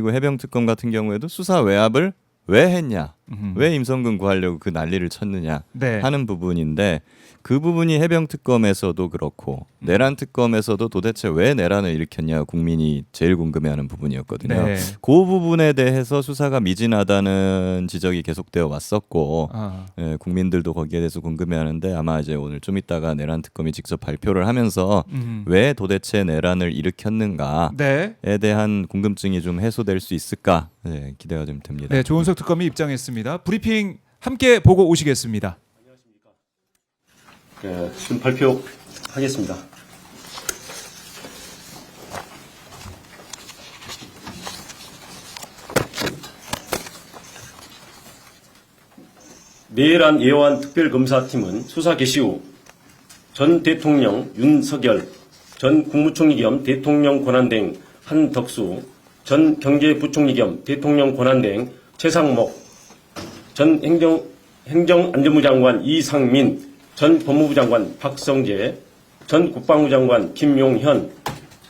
그리고 해병특검 같은 경우에도 수사 외압을 왜 했냐, 왜 임성근 구하려고 그 난리를 쳤느냐 네. 하는 부분인데 그 부분이 해병특검에서도 그렇고 내란특검에서도 도대체 왜 내란을 일으켰냐 국민이 제일 궁금해하는 부분이었거든요. 네. 그 부분에 대해서 수사가 미진하다는 지적이 계속되어 왔었고 예, 국민들도 거기에 대해서 궁금해하는데 아마 이제 오늘 좀 있다가 내란특검이 직접 발표를 하면서 왜 도대체 내란을 일으켰는가에 네. 대한 궁금증이 좀 해소될 수 있을까 네, 기대가 좀 됩니다. 네, 조은석 특검이 입장했습니다. 브리핑 함께 보고 오시겠습니다. 네, 지금 발표하겠습니다. 내란 예완 특별검사팀은 수사 개시 후 전 대통령 윤석열, 전 국무총리 겸 대통령 권한대행 한덕수, 전 경제부총리 겸 대통령 권한대행 최상목, 전 행정안전부 장관 이상민, 전 법무부 장관 박성재, 전 국방부 장관 김용현,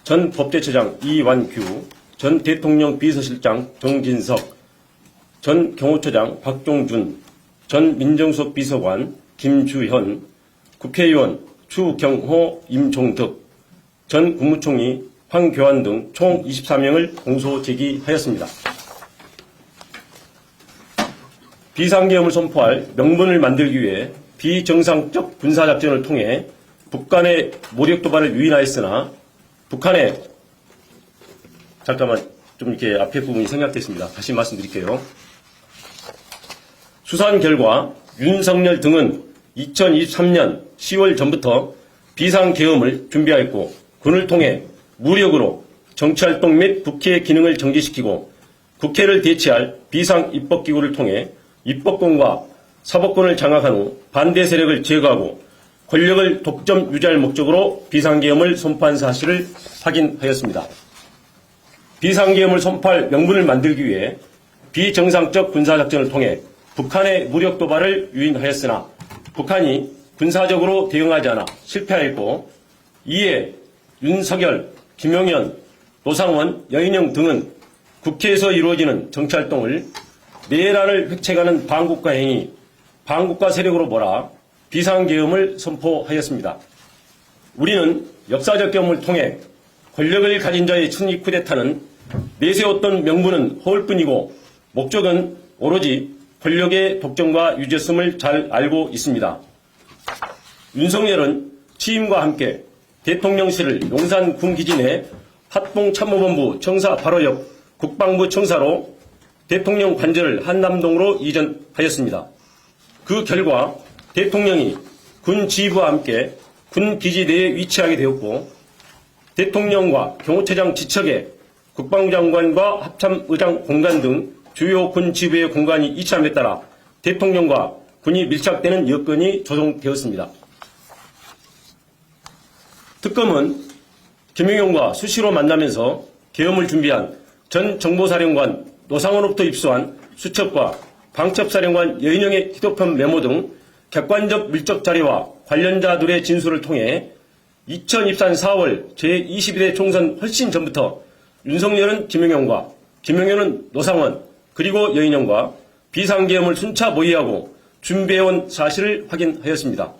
전 법제처장 이완규, 전 대통령 비서실장 정진석, 전 경호처장 박종준, 전 민정수석 비서관 김주현, 국회의원 추경호, 임종덕, 전 국무총리 황교안 등 총 24명을 공소 제기하였습니다. 비상계엄을 선포할 명분을 만들기 위해 비정상적 군사작전을 통해 북한의 모력 도발을 유인하였으나 북한의 잠깐만 좀 이렇게 앞에 부분이 생략됐습니다. 다시 말씀드릴게요. 수사한 결과 윤석열 등은 2023년 10월 전부터 비상계엄을 준비하였고 군을 통해 무력으로 정치활동 및 국회의 기능을 정지시키고 국회를 대체할 비상입법기구를 통해 입법권과 사법권을 장악한 후 반대 세력을 제거하고 권력을 독점 유지할 목적으로 비상계엄을 선포한 사실을 확인하였습니다. 비상계엄을 선포할 명분을 만들기 위해 비정상적 군사작전을 통해 북한의 무력 도발을 유인하였으나 북한이 군사적으로 대응하지 않아 실패하였고 이에 윤석열, 김용현, 노상원, 여인영 등은 국회에서 이루어지는 정치활동을 내란을 획책하는 반국가 행위, 반국가 세력으로 몰아 비상계엄을 선포하였습니다. 우리는 역사적 경험을 통해 권력을 가진 자의 천리 쿠데타는 내세웠던 명분은 허울뿐이고 목적은 오로지 권력의 독점과 유죄성을 잘 알고 있습니다. 윤석열은 취임과 함께 대통령실을 용산 군기지 내 합동참모본부 청사 바로 옆 국방부 청사로 대통령 관저를 한남동으로 이전하였습니다. 그 결과 대통령이 군 지휘부와 함께 군 기지 내에 위치하게 되었고 대통령과 경호처장 지척에 국방부 장관과 합참의장 공간 등 주요 군 지휘부의 공간이 이치함에 따라 대통령과 군이 밀착되는 여건이 조성되었습니다. 특검은 김용현과 수시로 만나면서 계엄을 준비한 전 정보사령관 노상원으로부터 입수한 수첩과 방첩사령관 여인영의 휴대폰 메모 등 객관적 밀적 자료와 관련자들의 진술을 통해 2024년 4월 제22대 총선 훨씬 전부터 윤석열은 김용현과 김용현은 노상원 그리고 여인영과 비상계엄을 순차 모의하고 준비해온 사실을 확인하였습니다.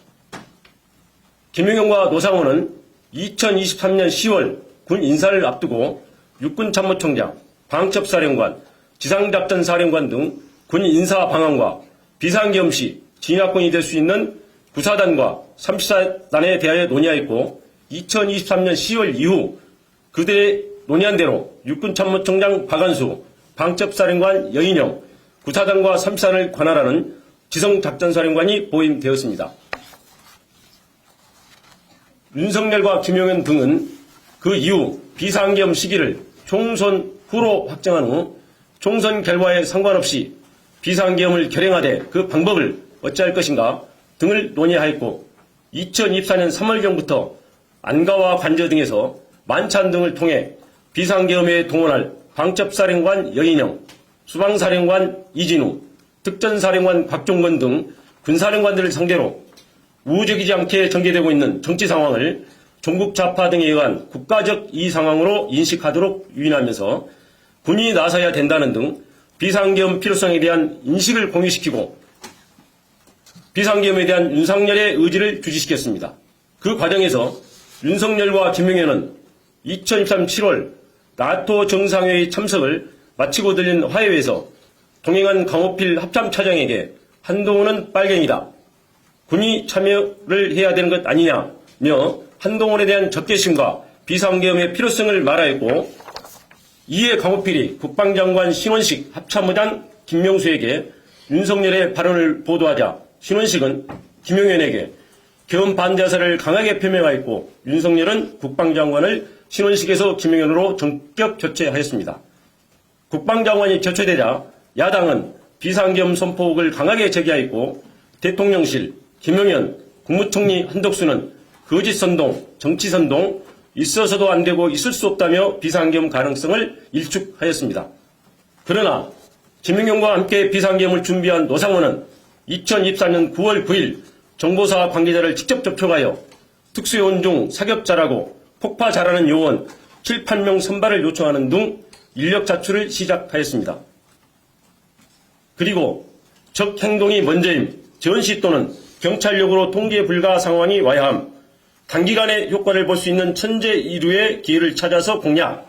김용현과 노상원은 2023년 10월 군 인사를 앞두고 육군참모총장, 방첩사령관, 지상작전사령관 등 군 인사 방안과 비상계엄 시 진압권이 될 수 있는 구사단과 34단에 대하여 논의하였고 2023년 10월 이후 그들의 논의한 대로 육군참모총장 박안수, 방첩사령관 여인영, 구사단과 34단을 관할하는 지성작전사령관이 보임되었습니다. 윤석열과 김용현 등은 그 이후 비상계엄 시기를 총선 후로 확정한 후 총선 결과에 상관없이 비상계엄을 결행하되 그 방법을 어찌할 것인가 등을 논의하였고 2024년 3월경부터 안가와 관저 등에서 만찬 등을 통해 비상계엄에 동원할 방첩사령관 여인영, 수방사령관 이진우, 특전사령관 곽종건 등 군사령관들을 상대로 우호적이지 않게 전개되고 있는 정치 상황을 종북 좌파 등에 의한 국가적 이의 상황으로 인식하도록 유인하면서 군이 나서야 된다는 등 비상계엄 필요성에 대한 인식을 공유시키고 비상계엄에 대한 윤석열의 의지를 주지시켰습니다. 그 과정에서 윤석열과 김용현은 2023 7월 나토 정상회의 참석을 마치고 들린 화해회에서 동행한 강호필 합참차장에게 한동훈은 빨갱이다, 군이 참여를 해야 되는 것 아니냐며 한동훈에 대한 적개심과 비상계엄의 필요성을 말하였고, 이에 강호필이 국방장관 신원식 합참의장 김명수에게 윤석열의 발언을 보도하자 신원식은 김용현에게 계엄 반대사를 강하게 표명하였고, 윤석열은 국방장관을 신원식에서 김용현으로 전격 교체하였습니다. 국방장관이 교체되자 야당은 비상계엄 선포를 강하게 제기하였고, 대통령실, 김용현, 국무총리 한덕수는 거짓선동, 정치선동, 있어서도 안 되고 있을 수 없다며 비상계엄 가능성을 일축하였습니다. 그러나 김용현과 함께 비상계엄을 준비한 노상원은 2024년 9월 9일 정보사 관계자를 직접 접촉하여 특수요원 중 사격 잘하고 폭파 잘하는 요원 7, 8명 선발을 요청하는 등 인력 자출을 시작하였습니다. 그리고 적 행동이 먼저임, 전시 또는 경찰력으로 통제 불가 상황이 와야 함, 단기간에 효과를 볼 수 있는 천재 이루의 기회를 찾아서 공략,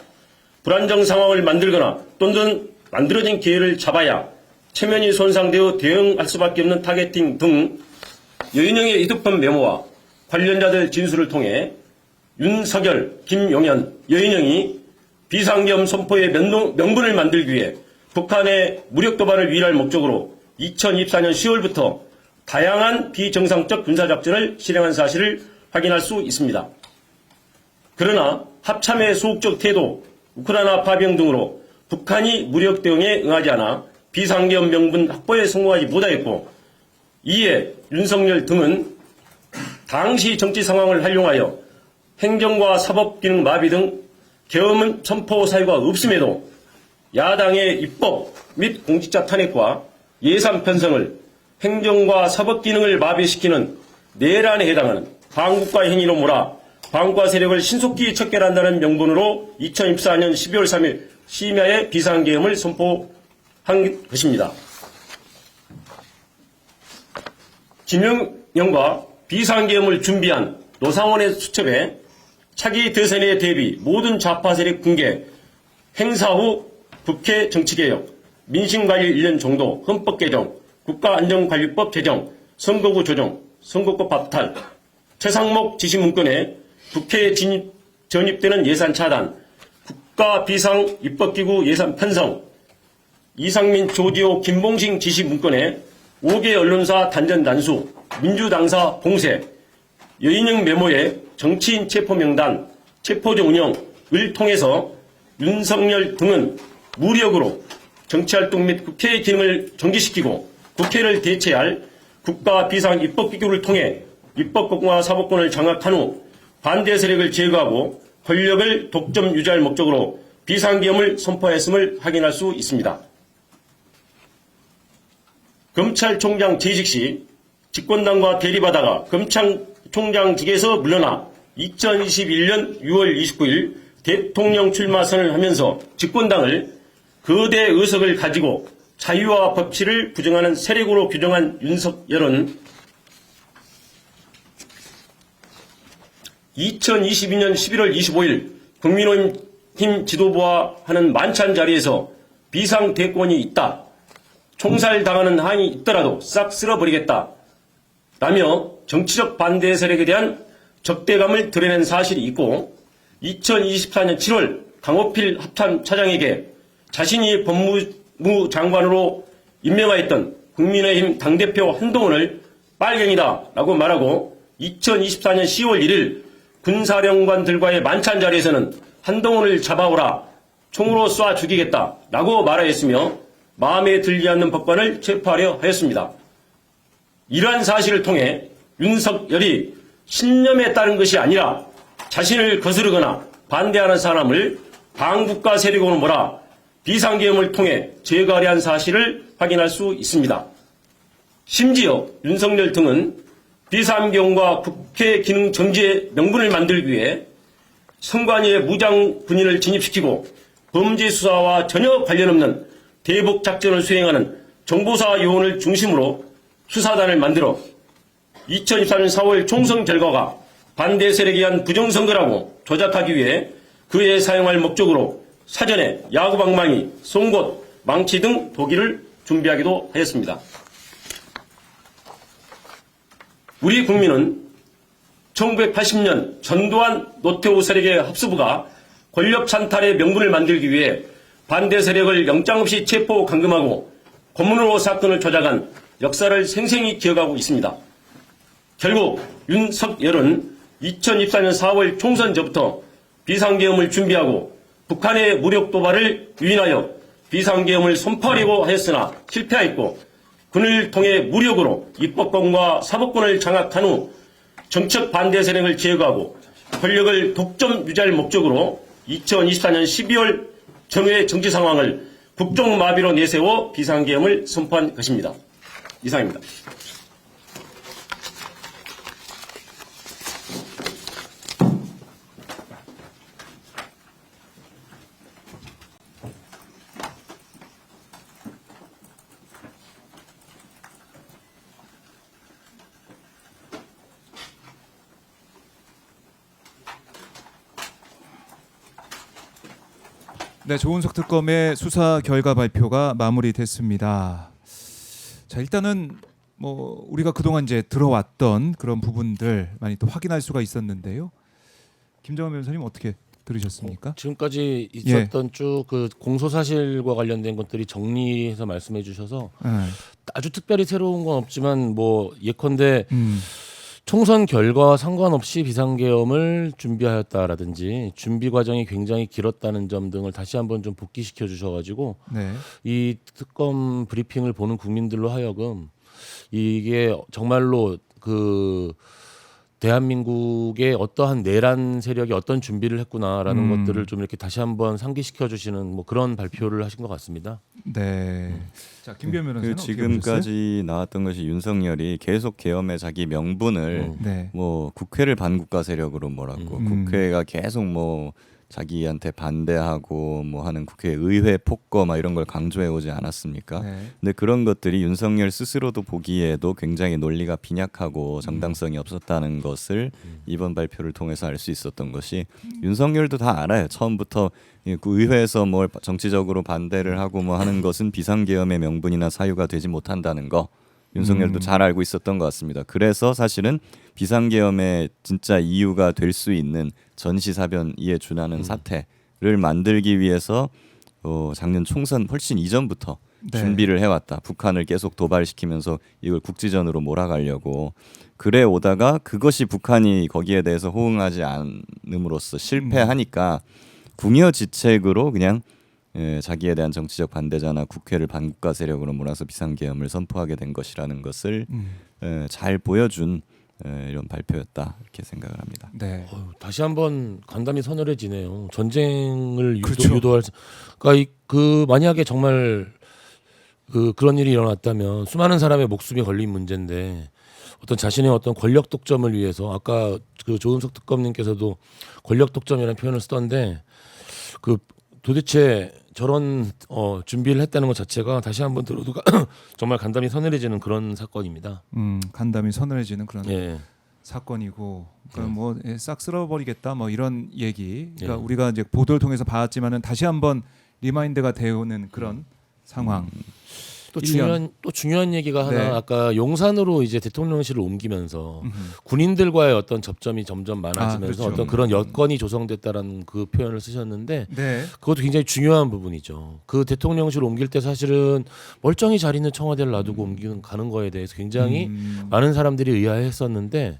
불안정 상황을 만들거나 또는 만들어진 기회를 잡아야 체면이 손상되어 대응할 수밖에 없는 타겟팅 등 여인영의 이득범 메모와 관련자들 진술을 통해 윤석열, 김용현, 여인영이 비상계엄 선포의 명분을 만들기 위해 북한의 무력 도발을 위할 목적으로 2024년 10월부터 다양한 비정상적 군사작전을 실행한 사실을 확인할 수 있습니다. 그러나 합참의 소극적 태도, 우크라이나 파병 등으로 북한이 무력 대응에 응하지 않아 비상계엄 명분 확보에 성공하지 못하였고, 이에 윤석열 등은 당시 정치 상황을 활용하여 행정과 사법 기능 마비 등 계엄 선포 사유가 없음에도 야당의 입법 및 공직자 탄핵과 예산 편성을 행정과 사법 기능을 마비시키는 내란에 해당하는 반국가 행위로 몰아 반국가 세력을 신속히 척결한다는 명분으로 2024년 12월 3일 심야에 비상계엄을 선포한 것입니다. 김용현과 비상계엄을 준비한 노상원의 수첩에 차기 대선에 대비 모든 좌파 세력 붕괴, 행사 후 국회 정치개혁, 민심관리 1년 정도, 헌법 개정, 국가안전관리법 개정, 선거구 조정, 선거법 박탈, 최상목 지시문건에 국회에 전입되는 예산 차단, 국가비상 입법기구 예산 편성, 이상민, 조지호, 김봉식 지시문건에 5개 언론사 단전 단수, 민주당사 봉쇄, 여인영 메모에 정치인 체포명단, 체포조 운영을 통해서 윤석열 등은 무력으로 정치활동 및 국회의 기능을 정지시키고 국회를 대체할 국가 비상 입법기구를 통해 입법권과 사법권을 장악한 후 반대 세력을 제거하고 권력을 독점 유지할 목적으로 비상계엄을 선포했음을 확인할 수 있습니다. 검찰총장 재직 시 집권당과 대립하다가 검찰총장직에서 물러나 2021년 6월 29일 대통령 출마 선언을 하면서 집권당을 거대 의석을 가지고 자유와 법치를 부정하는 세력으로 규정한 윤석열은 2022년 11월 25일 국민의힘 지도부와 하는 만찬 자리에서 비상대권이 있다, 총살당하는 한이 있더라도 싹 쓸어버리겠다 라며 정치적 반대 세력에 대한 적대감을 드러낸 사실이 있고, 2024년 7월 강호필 합참차장에게 자신이 법무부 장관으로 임명하였던 국민의힘 당대표 한동훈을 빨갱이다 라고 말하고, 2024년 10월 1일 군사령관들과의 만찬 자리에서는 한동훈을 잡아오라, 총으로 쏴 죽이겠다 라고 말하였으며 마음에 들지 않는 법관을 체포하려 하였습니다. 이러한 사실을 통해 윤석열이 신념에 따른 것이 아니라 자신을 거스르거나 반대하는 사람을 반국가 세력으로 몰아 비상계엄을 통해 제거하려 한 사실을 확인할 수 있습니다. 심지어 윤석열 등은 비상계엄과 국회 기능 정지의 명분을 만들기 위해 선관위에 무장 군인을 진입시키고 범죄 수사와 전혀 관련 없는 대북 작전을 수행하는 정보사 요원을 중심으로 수사단을 만들어 2024년 4월 총선 결과가 반대 세력에 의한 부정선거라고 조작하기 위해 그에 사용할 목적으로 사전에 야구방망이, 송곳, 망치 등 도기를 준비하기도 하였습니다. 우리 국민은 1980년 전두환 노태우 세력의 합수부가 권력 찬탈의 명분을 만들기 위해 반대 세력을 영장 없이 체포 감금하고 고문으로 사건을 조작한 역사를 생생히 기억하고 있습니다. 결국 윤석열은 2024년 4월 총선 전부터 비상계엄을 준비하고 북한의 무력 도발을 유인하여 비상계엄을 선포하려고 하였으나 실패하였고 군을 통해 무력으로 입법권과 사법권을 장악한 후 정책 반대 세력을 제거하고 권력을 독점 유지할 목적으로 2024년 12월 전후의 정치 상황을 국정마비로 내세워 비상계엄을 선포한 것입니다. 이상입니다. 네, 조은석 특검의 수사 결과 발표가 마무리됐습니다. 자, 일단은 뭐 우리가 그동안 이제 들어왔던 그런 부분들 많이 또 확인할 수가 있었는데요. 김정은 변호사님 어떻게 들으셨습니까? 지금까지 있었던 쭉 그 공소 사실과 관련된 것들이 정리해서 말씀해 주셔서 아주 특별히 새로운 건 없지만 뭐 예컨대 총선 결과와 상관없이 비상계엄을 준비하였다라든지 준비 과정이 굉장히 길었다는 점 등을 다시 한번 좀 복기시켜 주셔가지고 네. 이 특검 브리핑을 보는 국민들로 하여금 이게 정말로 그 대한민국의 어떠한 내란 세력이 어떤 준비를 했구나라는 것들을 좀 이렇게 다시 한번 상기시켜 주시는 뭐 그런 발표를 하신 것 같습니다. 네. 자, 김기현 변호사는 어떻게 보셨어요? 지금까지 나왔던 것이 윤석열이 계속 계엄의 자기 명분을 네. 뭐 국회를 반국가 세력으로 몰았고 국회가 계속 뭐 자기한테 반대하고 뭐 하는 국회의회 폭거 막 이런 걸 강조해 오지 않았습니까? 네. 근데 그런 것들이 윤석열 스스로도 보기에도 굉장히 논리가 빈약하고 정당성이 없었다는 것을 이번 발표를 통해서 알 수 있었던 것이 윤석열도 다 알아요. 처음부터 그 의회에서 뭘 정치적으로 반대를 하고 뭐 하는 것은 비상계엄의 명분이나 사유가 되지 못한다는 거 윤석열도 잘 알고 있었던 것 같습니다. 그래서 사실은 비상계엄의 진짜 이유가 될 수 있는 전시사변이에 준하는 사태를 만들기 위해서 작년 총선 훨씬 이전부터 네. 준비를 해왔다. 북한을 계속 도발시키면서 이걸 국지전으로 몰아가려고 그래 오다가 그것이 북한이 거기에 대해서 호응하지 않음으로써 실패하니까 궁여지책으로 그냥 자기에 대한 정치적 반대자나 국회를 반국가 세력으로 몰아서 비상계엄을 선포하게 된 것이라는 것을 잘 보여준 이런 발표였다 이렇게 생각을 합니다. 네. 다시 한번 간담이 서늘해지네요. 전쟁을 그렇죠. 유도할, 그러니까 그 만약에 정말 그런 일이 일어났다면 수많은 사람의 목숨이 걸린 문제인데 어떤 자신의 어떤 권력 독점을 위해서 아까 그 조은석 특검님께서도 권력 독점이라는 표현을 쓰던데 그 도대체 저런 준비를 했다는 것 자체가 다시 한번 들어도 정말 간담이 서늘해지는 그런 사건입니다. 간담이 서늘해지는 그런 예. 사건이고 그러니까 뭐 싹 쓸어버리겠다 뭐 이런 얘기. 그러니까 예. 우리가 이제 보도를 통해서 봤지만은 다시 한번 리마인드가 되어오는 그런 상황. 또 1년. 중요한 얘기가 하나 네. 아까 용산으로 이제 대통령실을 옮기면서 군인들과의 어떤 접점이 점점 많아지면서 그렇죠. 어떤 그런 여건이 조성됐다라는 그 표현을 쓰셨는데 네. 그것도 굉장히 중요한 부분이죠. 그 대통령실 옮길 때 사실은 멀쩡히 잘 있는 청와대를 놔두고 가는 거에 대해서 굉장히 많은 사람들이 의아해했었는데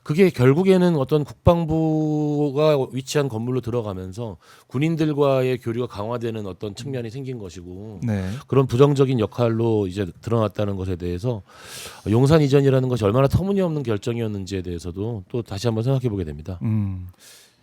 그게 결국에는 어떤 국방부가 위치한 건물로 들어가면서 군인들과의 교류가 강화되는 어떤 측면이 생긴 것이고 네. 그런 부정적인 역할로 이제 드러났다는 것에 대해서 용산 이전이라는 것이 얼마나 터무니없는 결정이었는지에 대해서도 또 다시 한번 생각해 보게 됩니다.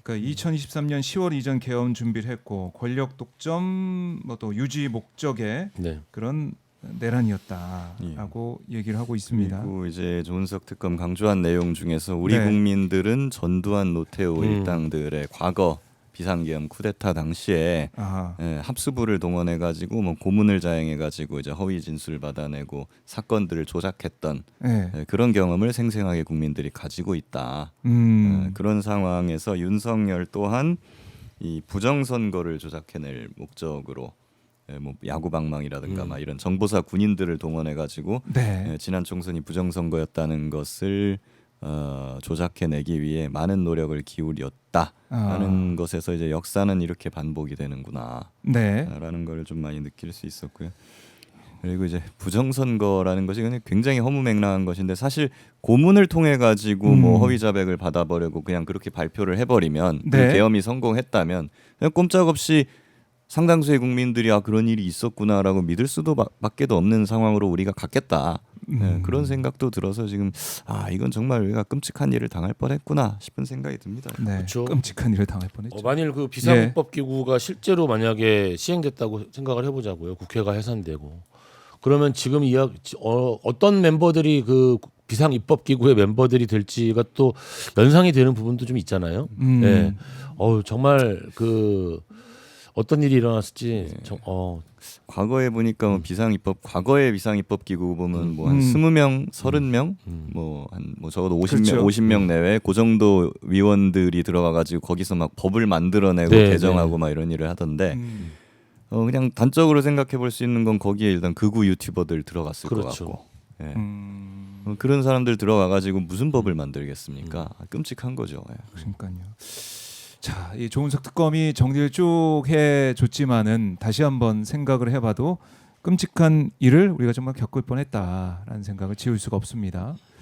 그러니까 2023년 10월 이전 계엄 준비를 했고 권력 독점 뭐 또 유지 목적의 네. 그런 내란이었다라고 얘기를 하고 있습니다. 그리고 이제 조은석 특검 강조한 내용 중에서 우리 네. 국민들은 전두환 노태우 일당들의 과거 비상계엄 쿠데타 당시에 아하. 합수부를 동원해 가지고 뭐 고문을 자행해 가지고 이제 허위 진술을 받아내고 사건들을 조작했던 네. 그런 경험을 생생하게 국민들이 가지고 있다. 그런 상황에서 윤석열 또한 이 부정선거를 조작해낼 목적으로 뭐 야구방망이라든가 막 이런 정보사 군인들을 동원해 가지고 네. 지난 총선이 부정선거였다는 것을 조작해내기 위해 많은 노력을 기울였다라는 것에서 이제 역사는 이렇게 반복이 되는구나라는 네. 걸 좀 많이 느낄 수 있었고요. 그리고 이제 부정선거라는 것이 그냥 굉장히 허무맹랑한 것인데 사실 고문을 통해 가지고 뭐 허위 자백을 받아버리고 그냥 그렇게 발표를 해버리면 그 네. 계엄이 성공했다면 그냥 꼼짝없이 상당수의 국민들이 그런 일이 있었구나라고 믿을 수도 밖에도 없는 상황으로 우리가 갔겠다. 그런 생각도 들어서 지금 이건 정말 우리가 끔찍한 일을 당할 뻔했구나 싶은 생각이 듭니다. 네. 그렇죠. 끔찍한 일을 당할 뻔했죠. 만일 그 비상입법기구가 실제로 만약에 시행됐다고 생각을 해보자고요. 국회가 해산되고 그러면 지금 어떤 멤버들이 그 비상입법기구의 멤버들이 될지가 또 연상이 되는 부분도 좀 있잖아요. 네. 정말 그 어떤 일이 일어났을지 과거에 보니까 뭐 과거의 비상입법기구 보면 뭐 한 20명, 30명, 뭐 적어도 50명, 그렇죠. 50명 내외 그 정도 위원들이 들어가 가지고 거기서 막 법을 만들어내고 네, 개정하고 막 이런 일을 하던데 그냥 단적으로 생각해 볼 수 있는 건 거기에 일단 극우 유튜버들 들어갔을 것 그렇죠. 같고. 예. 그런 사람들 들어가 가지고 무슨 법을 만들겠습니까? 끔찍한 거죠. 예. 그러니까요. 자, 이 조은석 특검이 정리를 쭉 해줬지만은 다시 한번 생각을 해봐도 끔찍한 일을 우리가 정말 겪을 뻔했다라는 생각을 지울 수가 없습니다.